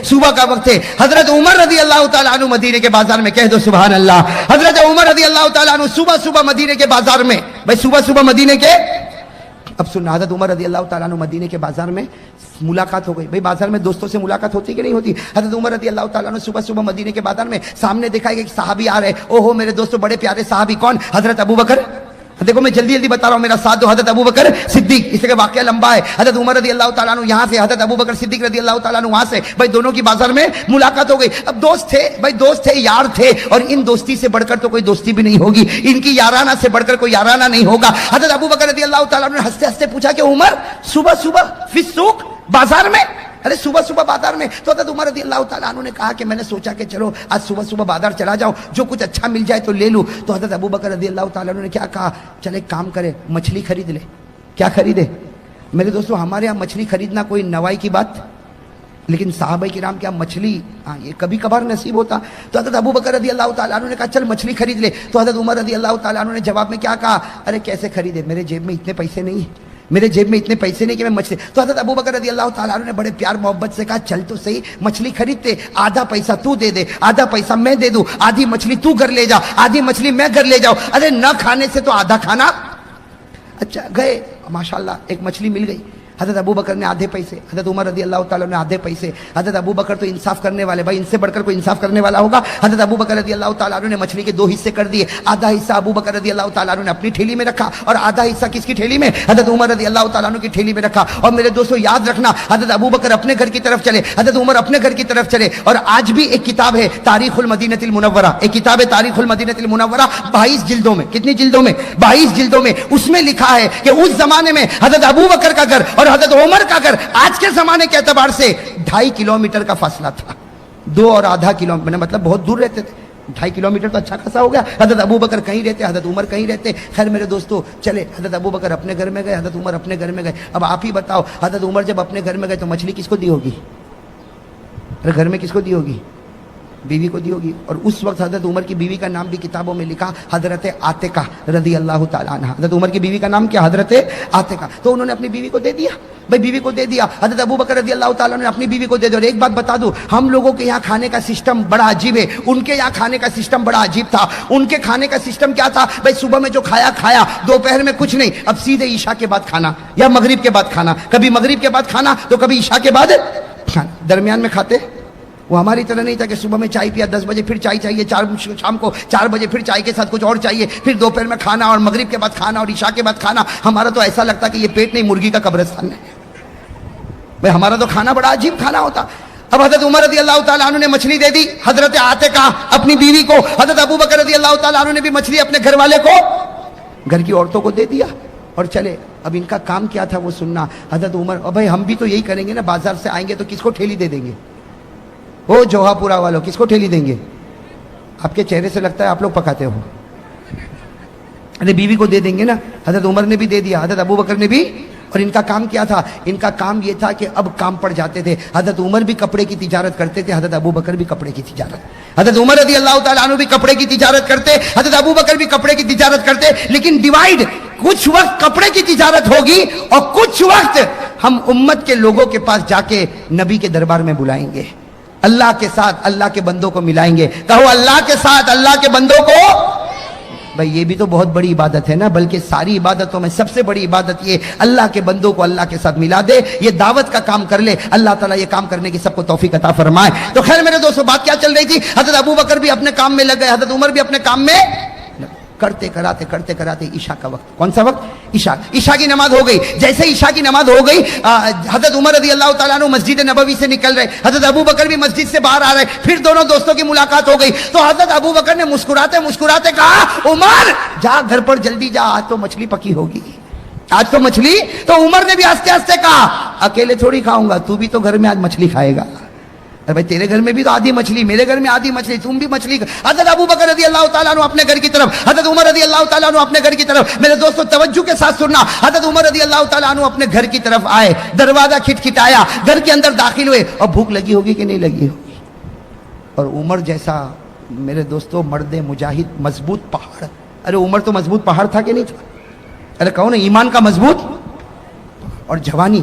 صبح کا وقت ہے. حضرت عمر رضی اللہ تعالیٰ عنہ مدینے کے بازار میں, کہہ دو سبحان اللہ. حضرت عمر رضی اللہ تعالیٰ عنہ صبح صبح مدینے کے بازار میں, بھائی صبح صبح مدینے کے, اب سننا, حضرت عمر رضی اللہ تعالیٰ عنہ مدینے کے بازار میں ملاقات ہو گئی. بھائی بازار میں دوستوں سے ملاقات ہوتی کہ نہیں ہوتی؟ حضرت عمر رضی اللہ تعالیٰ عنہ صبح صبح مدینے کے بازار میں سامنے دیکھا کہ ایک صحابی آ رہے. اوہو میرے دوستوں, بڑے پیارے صحابی. کون؟ حضرت ابو بکر. دیکھو میں جلدی جلدی بتا رہا ہوں, میرا ساتھ دو. حضرت ابو بکر صدیق, اس لیے واقعہ لمبا ہے. حضرت عمر رضی اللہ تعالیٰ عنہ یہاں سے, حضرت ابو بکر صدیق رضی اللہ تعالیٰ عنہ وہاں سے. بھائی دونوں کی بازار میں ملاقات ہو گئی. اب دوست تھے, بھائی دوست تھے, یار تھے, اور ان دوستی سے بڑھ کر تو کوئی دوستی بھی نہیں ہوگی, ان کی یارانہ سے بڑھ کر کوئی یارانہ نہیں ہوگا. حضرت ابو بکر رضی اللہ تعالیٰ عنہ نے ہنستے ہنستے پوچھا کہ عمر صبح صبح فی السوق, بازار میں, ارے صبح صبح بازار میں. تو حضرت عمر رضی اللہ تعالیٰ عنہ نے کہا کہ میں نے سوچا کہ چلو آج صبح صبح بازار چلا جاؤں, جو کچھ اچھا مل جائے تو لے لوں. تو حضرت ابو بکر رضی اللہ تعالیٰ عنہ نے کیا کہا, چل ایک کام کرے, مچھلی خرید لے. کیا خریدے؟ میرے دوستوں ہمارے یہاں مچھلی خریدنا کوئی نوائی کی بات, لیکن صحابہ کرام کیا مچھلی یہ کبھی کبھار نصیب ہوتا. تو حضرت ابو بکر رضی اللہ تعالیٰ عنہ نے کہا چل مچھلی خرید لے. تو حضرت عمر رضی اللہ تعالیٰ عنہ نے جواب میں کیا کہا, ارے کیسے خریدے, میرے جیب میں اتنے پیسے نہیں, میرے جیب میں اتنے پیسے نہیں کہ میں مچھلی. تو حضرت ابو بکر رضی اللہ تعالیٰ عنہ نے بڑے پیار محبت سے کہا چل تو صحیح, مچھلی خریدتے, آدھا پیسہ تو دے دے, آدھا پیسہ میں دے دوں, آدھی مچھلی تو گھر لے جا, آدھی مچھلی میں گھر لے جاؤ. ارے نہ کھانے سے تو آدھا کھانا. اچھا گئے, ماشاءاللہ ایک مچھلی مل گئی. حضرت ابو بکر نے آدھے پیسے, حضرت عمر رضی اللہ تعالیٰ نے آدھے پیسے. حضرت ابو بکر تو انصاف کرنے والے, بھائی ان سے بڑھ کر کوئی انصاف کرنے والا ہوگا. حضرت ابو بکر رضی اللہ تعالیٰ نے مچھلی کے دو حصے کر دیے. آدھا حصہ ابو بکر رضی اللہ تعالیٰ نے اپنی ٹھیلی میں رکھا, اور آدھا حصہ کس کی ٹھیلی میں؟ حضرت عمر رضی اللہ تعالیٰ کی ٹھیلی میں رکھا. اور میرے دوستوں یاد رکھنا, حضرت ابو بکر اپنے گھر کی طرف چلے, حضرت عمر اپنے گھر کی طرف چلے. اور آج بھی ایک کتاب ہے تاریخ المدینہ المنورہ, ایک کتاب ہے تاریخ المدینہ المنورہ, 22 جلدوں میں. کتنی جلدوں میں؟ 22 جلدوں میں. اس میں لکھا ہے کہ اس زمانے میں حضرت ابو بکر کا گھر اور حضرت عمر کا گھر آج کے زمانے کے اعتبار سے 2.5 کلومیٹر کا فاصلہ تھا. 2.5 کلومیٹر, مطلب بہت دور رہتے تھے. 2.5 کلومیٹر تو اچھا خاصا ہو گیا. حضرت ابو بکر کہیں رہتے, حضرت عمر کہیں رہتے. خیر میرے دوستو چلے, حضرت ابو بکر اپنے گھر میں گئے, حضرت عمر اپنے گھر میں گئے. اب آپ ہی بتاؤ, حضرت عمر جب اپنے گھر میں گئے تو مچھلی کس کو دی ہوگی؟ ارے گھر میں کس کو دی ہوگی؟ بیوی کو دی ہوگی. اور اس وقت حضرت عمر کی بیوی کا نام بھی کتابوں میں لکھا حضرت عاتقہ رضی اللہ تعالیٰ عنہ. حضرت عمر کی بیوی کا نام کیا؟ حضرت عاتقہ. تو انہوں نے اپنی بیوی کو دے دیا, بھائی بیوی کو دے دیا. حضرت ابو بکر رضی اللہ تعالیٰ نے اپنی بیوی کو دے دیا. اور ایک بات بتا دوں, ہم لوگوں کے یہاں کھانے کا سسٹم بڑا عجیب ہے, ان کے یہاں کھانے کا سسٹم بڑا عجیب تھا. ان کے کھانے کا سسٹم کیا تھا بھائی؟ صبح میں جو کھایا کھایا, دوپہر میں کچھ نہیں, اب سیدھے عشاء کے بعد کھانا یا مغرب کے بعد کھانا. کبھی مغرب کے بعد کھانا تو کبھی عشاء کے بعد کھانا. درمیان میں کھاتے. وہ ہماری طرح نہیں تھا کہ صبح میں چائے پیا, 10 بجے پھر چائے چاہیے, شام کو 4 بجے پھر چائے کے ساتھ کچھ اور چاہیے, پھر دوپہر میں کھانا اور مغرب کے بعد کھانا اور عشاء کے بعد کھانا. ہمارا تو ایسا لگتا کہ یہ پیٹ نہیں مرغی کا قبرستان ہے. بھائی ہمارا تو کھانا بڑا عجیب کھانا ہوتا. اب حضرت عمر رضی اللہ تعالیٰ عنہ نے مچھلی دے دی حضرت عاتقہ اپنی بیوی کو. حضرت ابو بکر رضی اللہ تعالیٰ عنہ نے بھی مچھلی اپنے گھر والے کو, گھر کی عورتوں کو دے دیا. اور چلے, اب ان کا کام کیا تھا وہ سننا. حضرت عمر, اور بھائی ہم بھی تو یہی کریں گے نا, بازار سے آئیں گے تو کس کو ٹھیلی دے دیں گے؟ وہ جوہا پورا والوں کس کو ٹھیلی دیں گے؟ آپ کے چہرے سے لگتا ہے آپ لوگ پکاتے ہو. ارے بیوی کو دے دیں گے نا. حضرت عمر نے بھی دے دیا, حضرت ابو بکر نے بھی. اور ان کا کام کیا تھا؟ ان کا کام یہ تھا کہ اب کام پڑ جاتے تھے. حضرت عمر بھی کپڑے کی تجارت کرتے تھے, حضرت ابو بکر بھی کپڑے کی تجارت. حضرت عمر رضی اللہ تعالیٰ عنہ بھی کپڑے کی تجارت کرتے, حضرت ابو بکر بھی کپڑے کی تجارت کرتے. لیکن ڈیوائیڈ, کچھ وقت کپڑے کی تجارت ہوگی اور کچھ وقت ہم امت کے لوگوں کے پاس جا کے نبی کے دربار میں بلائیں گے, اللہ کے ساتھ اللہ کے بندوں کو ملائیں گے. کہو اللہ کے ساتھ اللہ کے بندوں کو. بھائی یہ بھی تو بہت بڑی عبادت ہے نا, بلکہ ساری عبادتوں میں سب سے بڑی عبادت یہ اللہ کے بندوں کو اللہ کے ساتھ ملا دے. یہ دعوت کا کام کر لے, اللہ تعالیٰ یہ کام کرنے کی سب کو توفیق عطا فرمائے. تو خیر میرے دوستو بات کیا چل رہی تھی؟ حضرت ابو بکر بھی اپنے کام میں لگ گئے, حضرت عمر بھی اپنے کام میں کرتے کراتے عشاء کا وقت. کون سا وقت؟ عشاء کی نماز ہو گئی. جیسے عشاء کی نماز ہو گئی, حضرت عمر رضی اللہ تعالیٰ عنہ مسجد نبوی سے نکل رہے, حضرت ابو بکر بھی مسجد سے باہر آ رہے. پھر دونوں دوستوں کی ملاقات ہو گئی. تو حضرت ابو بکر نے مسکراتے کہا, عمر جا گھر پر جلدی جا, آج تو مچھلی پکی ہوگی, آج تو مچھلی. تو عمر نے بھی ہنستے ہنستے کہا, اکیلے تھوڑی کھاؤں گا, تو بھی تو گھر میں آج مچھلی کھائے گا. بھائی تیرے گھر میں بھی تو آدھی مچھلی, میرے گھر میں آدھی مچھلی, تم بھی مچھلی. حضرت ابو بکر رضی اللہ تعالیٰ عنہ اپنے گھر کی طرف, حضرت عمر رضی اللہ تعالیٰ عنہ اپنے گھر کی طرف. میرے دوستو توجہ کے ساتھ سننا, حضرت عمر رضی اللہ تعالیٰ عنہ اپنے گھر کی طرف آئے, دروازہ کھٹکھٹایا, گھر کے اندر داخل ہوئے. اور بھوک لگی ہوگی کہ نہیں لگی ہوگی؟ اور عمر جیسا میرے دوستو مرد مجاہد, مضبوط پہاڑ. ارے عمر تو مضبوط پہاڑ تھا کہ نہیں تھا؟ ارے کہو نا, ایمان کا مضبوط اور جوانی.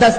10,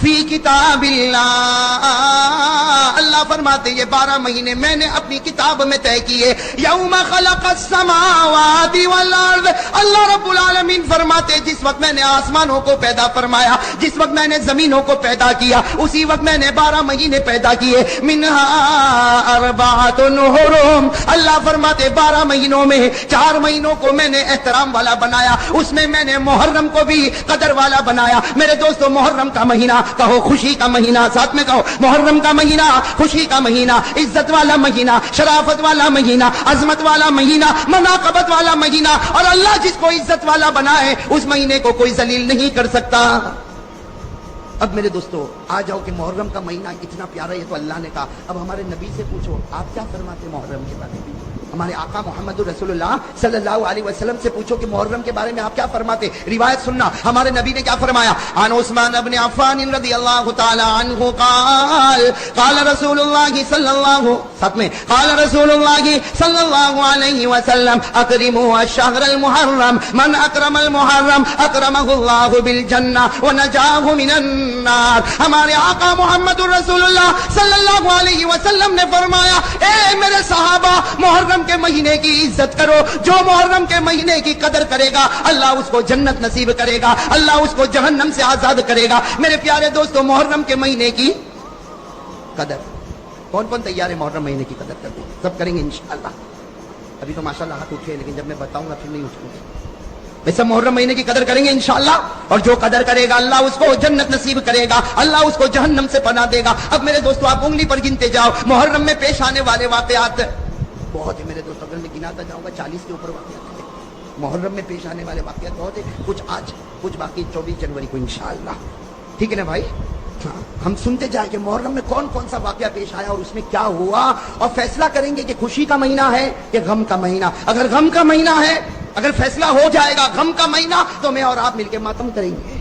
فی کتاب اللہ، اللہ فرماتے یہ 12 مہینے میں نے اپنی کتاب میں طے کیے. یوم خلق السماوات والارض، اللہ رب العالمین فرماتے جس وقت میں نے آسمانوں کو پیدا فرمایا، جس وقت میں نے زمینوں کو پیدا کیا، اسی وقت میں نے 12 مہینے پیدا کیے. منہا اربعۃ حرم، اللہ فرماتے 12 مہینوں میں 4 مہینوں کو میں نے احترام والا بنایا، اس میں میں نے محرم کو بھی قدر والا بنایا. میرے دوستو محرم کا مہینہ کہو خوشی کا مہینہ، ساتھ میں کہو محرم کا مہینہ خوشی کا مہینہ، عزت والا مہینہ، شرافت والا مہینہ، عظمت والا مہینہ، مناقبت والا مہینہ. اور اللہ جس کو عزت والا بنائے اس مہینے کو کوئی ذلیل نہیں کر سکتا. اب میرے دوستو آ جاؤ کہ محرم کا مہینہ اتنا پیارا ہے تو اللہ نے کہا. اب ہمارے نبی سے پوچھو آپ کیا فرماتے محرم کے بارے میں. ہمارے آقا محمد رسول اللہ صلی اللہ علیہ وسلم سے پوچھو کہ محرم کے بارے میں آپ کیا فرماتے. روایت سننا ہمارے نبی نے کیا فرمایا. عن عثمان بن عفان رضی اللہ تعالی عنہ قال قال رسول اللہ صلی اللہ ساتھ میں قال رسول اللہ صلی اللہ علیہ وسلم اکرموا الشہر المحرم من اکرم المحرم اکرمہ اللہ بالجنہ ونجاہ من النار. ہمارے آقا محمد رسول اللہ صلی اللہ علیہ وسلم نے فرمایا اے میرے صحابہ محرم کے مہینے کی عزت کرو. جو محرم کے مہینے کی قدر کرے گا اللہ اس کو جنت نصیب کرے گا، اللہ اس کو جہنم سے آزاد کرے گا. میرے پیارے دوستو محرم کے مہینے کی قدر کون کون تیار ہے محرم مہینے کی قدر کرنے؟ سب کریں گے انشاءاللہ. ابھی تو ماشاءاللہ ہاتھ اٹھے لیکن جب میں بتاؤں گا پھر نہیں اٹھیں گے. ویسے محرم مہینے کی قدر کریں گے انشاءاللہ. اور جو قدر کرے گا اللہ اس کو جنت نصیب کرے گا، اللہ اس کو جہنم سے پناہ دے گا. اب میرے دوستو آپ انگلی پر گنتے جاؤ محرم میں پیش آنے والے واقعات بہت ہے میرے دوست. اگر میں گناتا جاؤں گا 40 کے اوپر واقعات ہیں. محرم میں پیش آنے والے واقعات بہت ہیں، کچھ آج کچھ باقی 24 جنوری کو انشاءاللہ. ٹھیک ہے نا بھائی. ہم سنتے جائیں کہ محرم میں کون کون سا واقعہ پیش آیا اور اس میں کیا ہوا، اور فیصلہ کریں گے کہ خوشی کا مہینہ ہے کہ غم کا مہینہ. اگر غم کا مہینہ ہے، اگر فیصلہ ہو جائے گا غم کا مہینہ تو میں اور آپ مل کے ماتم کریں گے،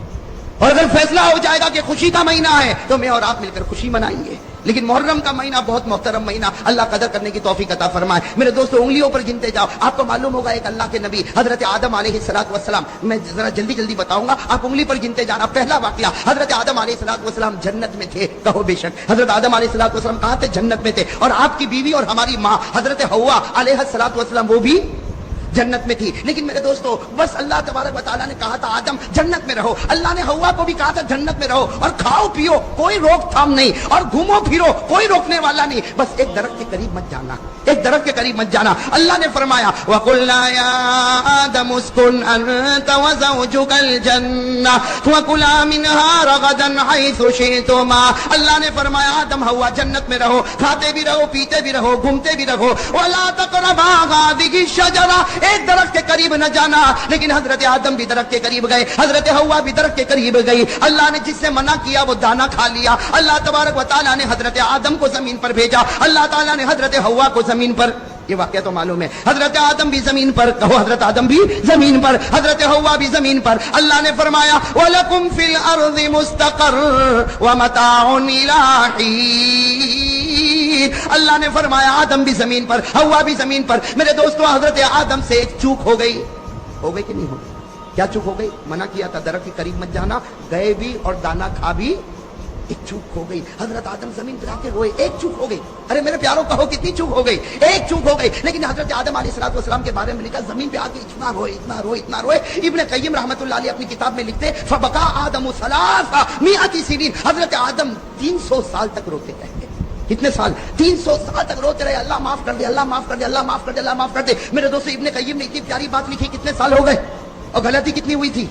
اور اگر فیصلہ ہو جائے گا کہ خوشی کا مہینہ ہے تو میں اور آپ مل کر خوشی منائیں گے. لیکن محرم کا مہینہ بہت محترم مہینہ، اللہ قدر کرنے کی توفیق عطا فرمائے. میرے دوستو انگلیوں پر گنتے جاؤ. آپ کو معلوم ہوگا ایک اللہ کے نبی حضرت آدم علیہ السلام، میں ذرا جلدی جلدی بتاؤں گا، آپ انگلی پر گنتے جانا. پہلا واقعہ حضرت آدم علیہ السلام جنت میں تھے. کہو بے شک. حضرت آدم علیہ السلام کہاں تھے؟ جنت میں تھے. اور آپ کی بیوی اور ہماری ماں حضرت حوا علیہ السلام وہ بھی جنت میں تھی. لیکن میرے دوستو بس اللہ تبارک و تعالیٰ نے کہا تھا آدم جنت میں رہو. اللہ نے حوا کو بھی کہا تھا جنت میں رہو، اور کھاؤ پیو کوئی روک تھام نہیں، اور گھومو پھرو کوئی روکنے والا نہیں. بس ایک درخت کے قریب مت جانا، ایک درخت کے قریب مت جانا. اللہ نے فرمایا وَقُلْنَا يَا آدَمُ اسْكُنْ أَنْتَ وَزَوْجُكَ الْجَنَّةَ وَكُلَا مِنْهَا رَغَدًا حَيْثُ شِئْتُمَا. اللہ نے فرمایا آدم حوا جنت میں رہو، کھاتے بھی رہو پیتے بھی رہو گھومتے بھی رہو. وَلَا تَقْرَبَا هَٰذِهِ الشَّجَرَةَ، ایک درخت کے قریب نہ جانا. لیکن حضرت آدم بھی درخت کے قریب گئے، حضرت حوا بھی درخت کے قریب گئی. اللہ نے جس سے منع کیا وہ دانا کھا لیا. اللہ تبارک و تعالیٰ نے حضرت آدم کو زمین پر بھیجا، اللہ تعالیٰ نے حضرت حوا کو زمین پر. یہ واقعہ تو معلوم ہے. حضرت آدم بھی زمین پر، کہو حضرت آدم بھی زمین پر، حضرت حوا بھی زمین پر. اللہ نے فرمایا وَلَكُمْ فِي الْأَرْضِ مُسْتَقَرٌّ وَمَتَاعٌ إِلَىٰ حِينٍ. اللہ نے فرمایا آدم بھی زمین پر حوا بھی زمین پر. میرے دوستو حضرت آدم سے ایک چوک ہو گئی کہ نہیں ہو گئی؟ کیا چوک ہو گئی؟ منع کیا تھا درخت کے قریب مت جانا، گئے بھی اور دانا کھا بھی. ایک چوک ہو گئی. حضرت آدم زمین پر آ کے روئے. ایک چوک ہو گئی. ارے میرے پیاروں کہو کتنی چوک ہو گئی؟ ایک چوک ہو گئی. لیکن حضرت آدم علیہ السلام کے بارے میں لکھا زمین پہ آ کے اتنا روئے اتنا روئے اتنا روئے. ابن قیم رحمۃ اللہ علیہ اپنی کتاب میں لکھتے فبکا آدم 300 سنین. حضرت آدم 300 سال تک روتے رہے. کتنے سال؟ 300 سال تک روتے رہے. اللہ معاف کر دے، اللہ معاف کر دے، اللہ معاف کر دے، اللہ معاف کر دے. میرے دوستو ابن قیم نے اتنی پیاری بات لکھی. کتنے سال ہو گئے؟ اور غلطی کتنی ہوئی تھی؟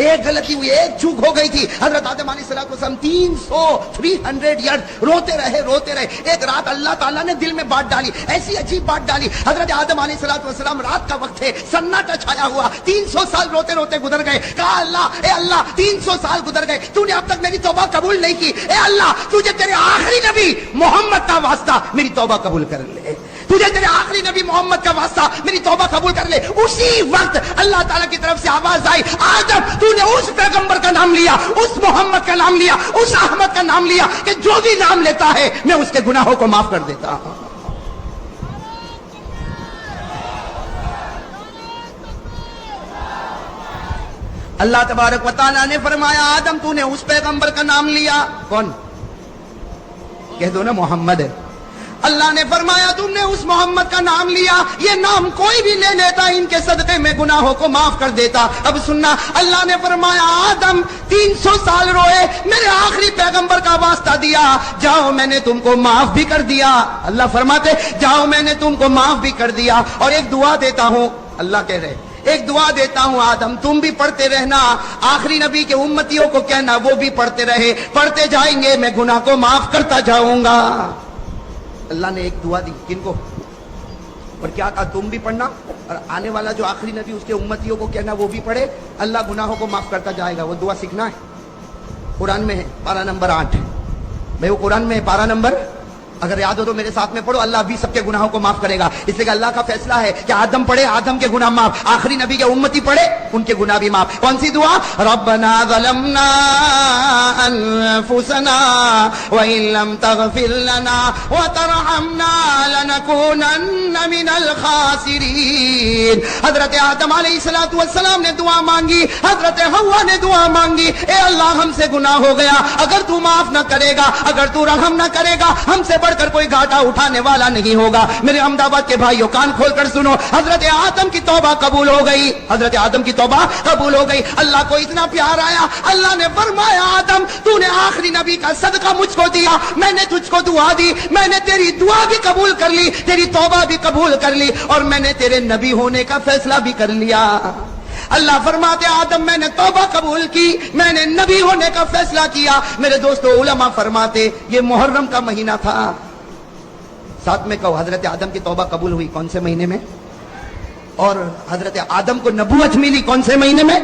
ایک غلطی ہوئی، ایک چوک ہو گئی تھی. حضرت آدم علیہ السلام 300 ایئرز روتے رہے. ایک رات اللہ تعالیٰ نے دل میں بات ڈالی، ایسی عجیب بات ڈالی. حضرت آدم علیہ السلام رات کا وقت ہے، سناٹا چھایا ہوا، 300 سال روتے روتے گزر گئے. کہا اللہ اے اللہ 300 سال گزر گئے، تو نے اب تک میری توبہ قبول نہیں کی. اے اللہ تجھے تیرے آخری نبی محمد کا واسطہ میری توبہ قبول کر لے، تجھے تیرے آخری نبی محمد کا واسطہ میری توبہ قبول کر لے. اسی وقت اللہ تعالیٰ کی طرف سے آواز آئی آدم تو نے اس پیغمبر کا نام لیا، اس محمد کا نام لیا، اس احمد کا نام لیا کہ جو بھی نام لیتا ہے میں اس کے گناہوں کو معاف کر دیتا ہوں. اللہ تبارک و تعالیٰ نے فرمایا آدم تو نے اس پیغمبر کا نام لیا، کون؟ کہہ دو نا محمد ہے۔ اللہ نے فرمایا تم نے اس محمد کا نام لیا، یہ نام کوئی بھی لے لیتا ان کے صدقے میں گناہوں کو معاف کر دیتا۔ اب سننا، اللہ نے فرمایا آدم 300 سال روئے، میرے آخری پیغمبر کا واسطہ دیا، جاؤ میں نے تم کو معاف بھی کر دیا۔ اللہ فرماتے جاؤ میں نے تم کو معاف بھی کر دیا، اور ایک دعا دیتا ہوں، اللہ کہہ رہے ایک دعا دیتا ہوں آدم تم بھی پڑھتے رہنا، آخری نبی کے امتیوں کو کہنا وہ بھی پڑھتے رہے، پڑھتے جائیں گے میں گناہ کو معاف کرتا جاؤں گا۔ اللہ نے ایک دعا دی، کن کو؟ اور کیا کہا؟ تم بھی پڑھنا، اور آنے والا جو آخری نبی اس کے امتیوں کو کہنا وہ بھی پڑھے، اللہ گناہوں کو معاف کرتا جائے گا۔ وہ دعا سیکھنا ہے، قرآن میں ہے، پارہ نمبر 8 بھائی، وہ قرآن میں ہے پارہ نمبر، اگر یاد ہو تو میرے ساتھ میں پڑھو، اللہ بھی سب کے گناہوں کو معاف کرے گا۔ اس لیے کہ اللہ کا فیصلہ ہے کہ آدم پڑھے آدم کے گناہ معاف، آخری نبی کے امتی پڑھے ان کے گناہ بھی معاف۔ کون سی دعا؟ ربنا ظلمنا انفسنا وان لم تغفر لنا وترحمنا لنكونن من الخاسرین۔ حضرت آدم علیہ السلام نے دعا مانگی، حضرت حوا نے دعا مانگی، اے اللہ ہم سے گناہ ہو گیا، اگر تو معاف نہ کرے گا، اگر تو رحم نہ کرے گا، ہم سے بڑھ کر کوئی گھاٹا اٹھانے والا نہیں ہوگا۔ میرے احمد آباد کے بھائیوں کان کھول کر سنو، حضرت آدم کی توبہ قبول ہو گئی، حضرت آدم کی توبہ قبول ہو گئی۔ اللہ کو اتنا پیار آیا، اللہ نے فرمایا آدم تو نے آخری نبی کا صدقہ مجھ کو دیا، میں نے تجھ کو دعا دی، میں نے تیری دعا بھی قبول کر لی، تیری توبہ بھی قبول کر لی، اور میں نے تیرے نبی ہونے کا فیصلہ بھی کر لیا۔ اللہ فرماتے آدم میں نے توبہ قبول کی، میں نے نبی ہونے کا فیصلہ کیا۔ میرے دوستو علماء فرماتے یہ محرم کا مہینہ تھا، ساتھ میں کہو حضرت آدم کی توبہ قبول ہوئی کون سے مہینے میں؟ اور حضرت آدم کو نبوت ملی کون سے مہینے میں؟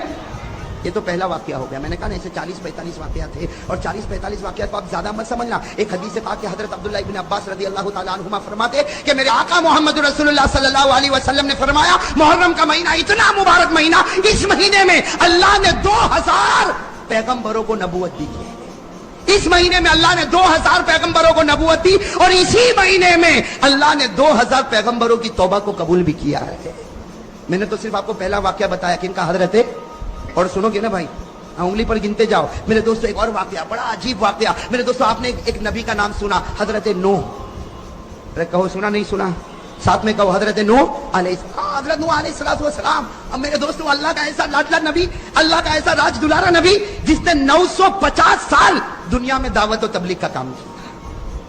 یہ تو پہلا واقعہ ہو گیا۔ میں نے کہا نا ایسے 40-45 واقعات تھے، اور 40-45 واقعات کو آپ زیادہ مت سمجھنا۔ ایک حدیث سے کہا کہ حضرت عبداللہ ابن عباس رضی اللہ تعالیٰ عنہما فرماتے کہ میرے آقا محمد رسول اللہ صلی اللہ علیہ وسلم نے فرمایا محرم کا مہینہ اتنا مبارک مہینہ، اس مہینے میں اللہ نے 2000 پیغمبروں کو نبوت دی ہے۔ اس مہینے میں اللہ نے 2000 پیغمبروں کو نبوت دی، اور اسی مہینے میں اللہ نے 2000 پیغمبروں کی توبہ کو قبول بھی کیا ہے۔ میں نے تو صرف آپ کو پہلا واقعہ بتایا کہ ان کا حضرت ہے، اور سنو گے نا بھائی انگلی پر گنتے جاؤ۔ میرے دوستو ایک اور واقعہ، بڑا عجیب واقعہ۔ میرے دوستو آپ نے ایک نبی کا نام سنا، حضرت نوح، ارے کہو سنا نہیں سنا، ساتھ میں کہو حضرت نوح علیہ السلام۔ حضرت نوح علیہ السلام، اب میرے دوستو اللہ کا ایسا لاڈلا نبی، اللہ کا ایسا راج دلارا نبی جس نے 950 سال دنیا میں دعوت و تبلیغ کا کام کیا۔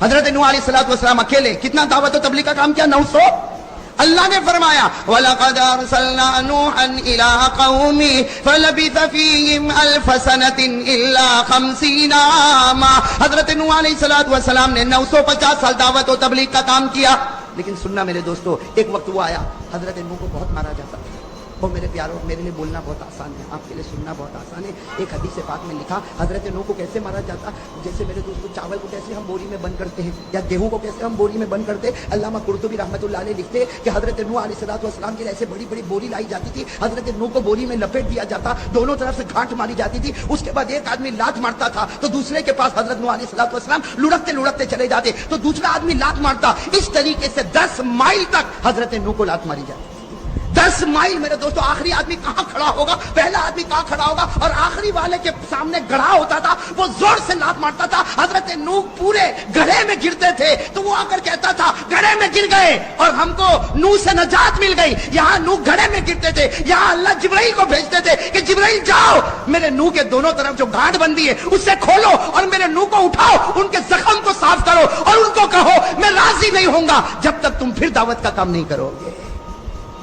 حضرت نوح علیہ السلام اکیلے کتنا دعوت و تبلیغ کا کام کیا؟ 900۔ اللہ نے فرمایا وَلَقَدْ أَرْسَلْنَا نُوحًا إِلَىٰ قَوْمِهِ فَلَبِثَ فِيهِمْ أَلْفَ سَنَةٍ إِلَّا 50 عَامًا۔ حضرت نوح علیہ السلام نے 950 سال دعوت و تبلیغ کا کام کیا۔ لیکن سننا میرے دوستو، ایک وقت وہ آیا حضرت نوح کو بہت مارا جاتا تھا۔ اور میرے پیاروں میرے لیے بولنا بہت آسان ہے، آپ کے لیے سننا بہت آسان ہے۔ ایک حدیث پاک میں لکھا حضرت نوح کو کیسے مارا جاتا، جیسے میرے دوستو چاول کو کیسے ہم بوری میں بند کرتے ہیں، یا گیہوں کو کیسے ہم بوری میں بند کرتے ہیں۔ علامہ قرطبی رحمۃ اللہ علیہ لکھتے کہ حضرت نوح علیہ السلام کے لیے ایسے بڑی بڑی بوری لائی جاتی تھی، حضرت نوح کو بوری میں لپیٹ دیا جاتا، دونوں طرف سے گھانٹ ماری جاتی تھی، اس کے بعد ایک آدمی لات مارتا تھا تو دوسرے کے پاس حضرت نوح علیہ السلام لڑکتے لڑکتے چلے جاتے تو دوسرا آدمی لات مارتا، اس طریقے سے 10 مائل تک حضرت نوح کو لات ماری جاتی۔ 10 مائل میرے دوستو، آخری آدمی کہاں کھڑا ہوگا، پہلا آدمی کہاں کھڑا ہوگا، اور آخری والے کے سامنے گڑھا ہوتا تھا، وہ زور سے لات مارتا تھا، حضرت نوح پورے گڑھے میں گرتے تھے تو وہ آ کر کہتا تھا گڑھے میں گر گئے اور ہم کو نوح سے نجات مل گئی۔ یہاں نوح گڑھے میں گرتے تھے، یہاں اللہ جبرائیل کو بھیجتے تھے کہ جبرائیل جاؤ میرے نوح کے دونوں طرف جو گانٹ بندی ہے اسے کھولو اور میرے نوح کو اٹھاؤ، ان کے زخم کو صاف کرو، اور ان کو کہو میں راضی نہیں ہوں گا جب تک تم پھر دعوت کا کام نہیں کرو گے۔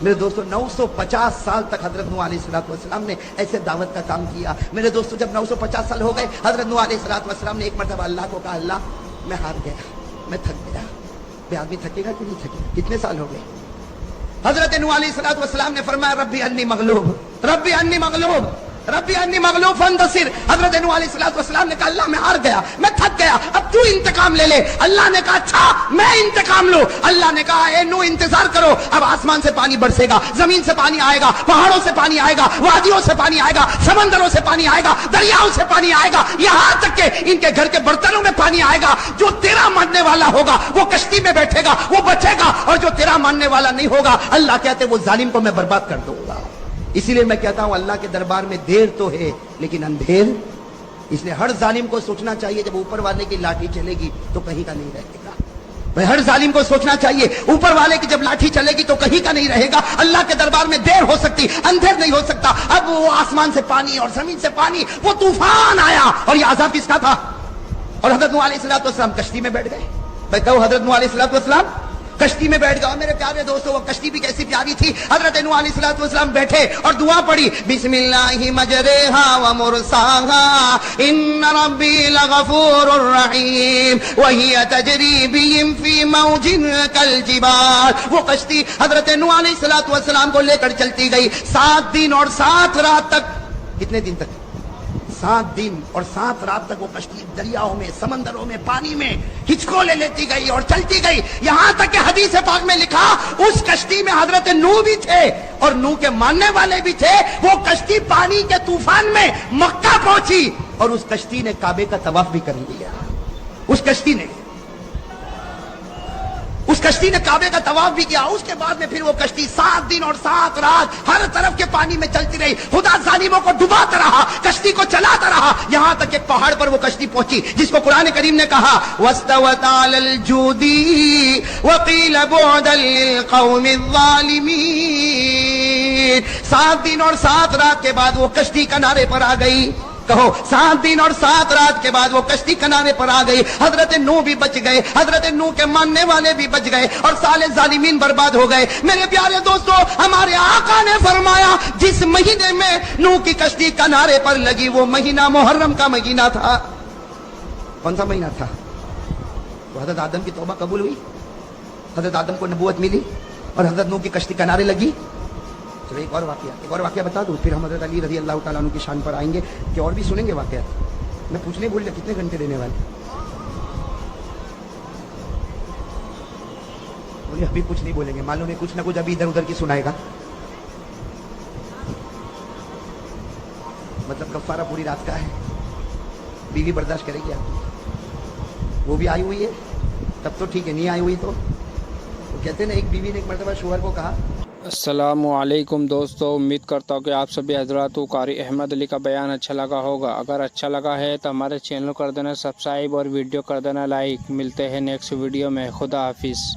میرے دوستو 950 سال تک حضرت نوح علیہ السلام نے ایسے دعوت کا کام کیا۔ میرے دوستو جب 950 سال ہو گئے، حضرت نوح علیہ السلام نے ایک مرتبہ اللہ کو کہا اللہ میں ہار گیا، میں تھک گیا۔ بے آدمی تھکے گا کہ نہیں تھکے گا؟ کتنے سال ہو گئے؟ حضرت نوح علیہ السلام نے فرمایا ربی انی مغلوب، ربی انی مغلوب، ربی انی مغلوب فانتصر۔ حضرت نوح علیہ السلام نے کہا اللہ میں ہار گیا، میں تھک گیا، اب تو انتقام لے لے۔ اللہ نے کہا اچھا میں انتقام لوں۔ اللہ نے کہا اے نوح انتظار کرو، اب آسمان سے پانی برسے گا، زمین سے پانی آئے گا، پہاڑوں سے پانی آئے گا، وادیوں سے پانی آئے گا، سمندروں سے پانی آئے گا، دریاؤں سے پانی آئے گا، یہاں تک کہ ان کے گھر کے برتنوں میں پانی آئے گا۔ جو تیرا ماننے والا ہوگا وہ کشتی میں بیٹھے گا، وہ بچے گا، اور جو تیرا ماننے والا نہیں ہوگا اللہ کہتے وہ ظالم کو میں برباد کر دوں گا۔ اسی لیے میں کہتا ہوں اللہ کے دربار میں دیر تو ہے لیکن اندھیر، اس لیے ہر ظالم کو سوچنا چاہیے جب اوپر والے کی لاٹھی چلے گی تو کہیں کا نہیں رہے گا۔ بھائی ہر ظالم کو سوچنا چاہیے اوپر والے کی جب لاٹھی چلے گی تو کہیں کا نہیں رہے گا۔ اللہ کے دربار میں دیر ہو سکتی، اندھیر نہیں ہو سکتا۔ اب وہ آسمان سے پانی اور زمین سے پانی، وہ طوفان آیا اور یہ عذاب کس کا تھا؟ اور حضرت نوح علیہ السلام کشتی میں بیٹھ گئے۔ بھائی کہو حضرت نوح علیہ السلام کشتی میں بیٹھ گئے۔ میرے پیارے دوستو وہ کشتی بھی کیسی پیاری تھی۔ حضرت نوح علیہ السلام بیٹھے اور دعا پڑھی، بسم اللہ مجریہا ومرساہا ان ربی لغفور الرحیم وہی تجری بہم فی موج کالجبال۔ وہ کشتی حضرت نوح علیہ السلام کو لے کر چلتی گئی 7 دن اور 7 رات تک۔ کتنے دن تک؟ 7 دن اور 7 رات تک وہ کشتی دریاؤں میں، سمندروں میں، پانی میں ہچکولے لیتی گئی اور چلتی گئی، یہاں تک کہ حدیث پاک میں لکھا اس کشتی میں حضرت نوح بھی تھے اور نوح کے ماننے والے بھی تھے۔ وہ کشتی پانی کے طوفان میں مکہ پہنچی اور اس کشتی نے کعبے کا طواف بھی کر لیا۔ اس کشتی نے کعبے کا طواف بھی کیا۔ اس کے بعد میں پھر وہ کشتی 7 دن اور 7 رات ہر طرف کے پانی میں چلتی رہی۔ خدا ظالموں کو ڈباتا رہا، کشتی کو چلاتا رہا، یہاں تک ایک پہاڑ پر وہ کشتی پہنچی جس کو قرآن کریم نے کہا وَاسْتَوَتْ عَلَى الْجُودِي وَقِيلَ بُعْدًا لِلْقَوْمِ الظَّالِمِينَ۔ 7 دن اور 7 رات کے بعد وہ کشتی کنارے پر آ گئی۔ کہو 7 دن اور 7 رات کے بعد وہ کشتی کنارے پر آ گئی۔ حضرت نوح بھی بچ گئے، حضرت نوح کے ماننے والے بھی بچ گئے اور سارے ظالمین برباد ہو گئے۔ میرے پیارے دوستو ہمارے آقا نے فرمایا جس مہینے میں نوح کی کشتی کنارے پر لگی وہ مہینہ محرم کا مہینہ تھا۔ کون سا مہینہ تھا؟ تو حضرت آدم کی توبہ قبول ہوئی، حضرت آدم کو نبوت ملی اور حضرت نوح کی کشتی کنارے لگی۔ چلو ایک اور واقعہ بتا دوں، پھر ہم حضرت علی رضی اللہ تعالیٰ عنہ کی شان پر آئیں گے کہ اور بھی سنیں گے واقعات۔ میں پوچھنے بھول گیا کتنے گھنٹے دینے والے؟ بولے ابھی کچھ نہیں بولیں گے، معلوم ہے کچھ نہ کچھ ابھی ادھر ادھر کی سنائے گا۔ مطلب کفارہ پوری رات کا ہے، بیوی برداشت کرے گی آپ؟ وہ بھی آئی ہوئی ہے تب تو ٹھیک ہے، نہیں آئی ہوئی تو وہ کہتے ہیں نا، ایک بیوی نے ایک مرتبہ شوہر کو کہا۔ السلام علیکم دوستو، امید کرتا ہوں کہ آپ سبھی حضرات کو قاری احمد علی کا بیان اچھا لگا ہوگا۔ اگر اچھا لگا ہے تو ہمارے چینل کر دینا سبسکرائب اور ویڈیو کر دینا لائک۔ ملتے ہیں نیکسٹ ویڈیو میں، خدا حافظ۔